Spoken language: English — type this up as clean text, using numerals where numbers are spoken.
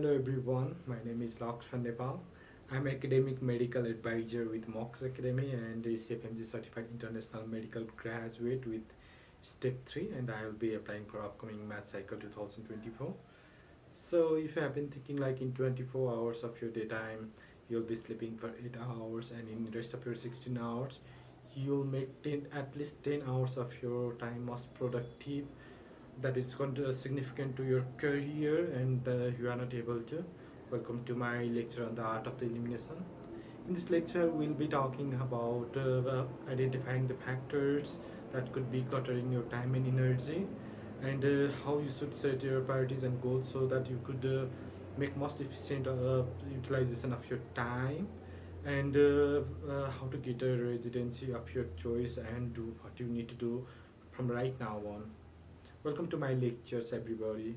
Hello everyone, my name is Laksh from Nepal. I'm academic medical advisor with MOKSH Academy and a CFMG certified international medical graduate with step 3, and I will be applying for upcoming math cycle 2024. So if you have been thinking like in 24 hours of your daytime you'll be sleeping for 8 hours, and in the rest of your 16 hours you'll make 10 at least 10 hours of your time most productive, that is significant to your career, and you are not able to. Welcome to my lecture on the art of the elimination. In this lecture we'll be talking about identifying the factors that could be cluttering your time and energy, and how you should set your priorities and goals so that you could make most efficient utilization of your time, and how to get a residency of your choice and do what you need to do from right now on. Welcome to my lectures, everybody.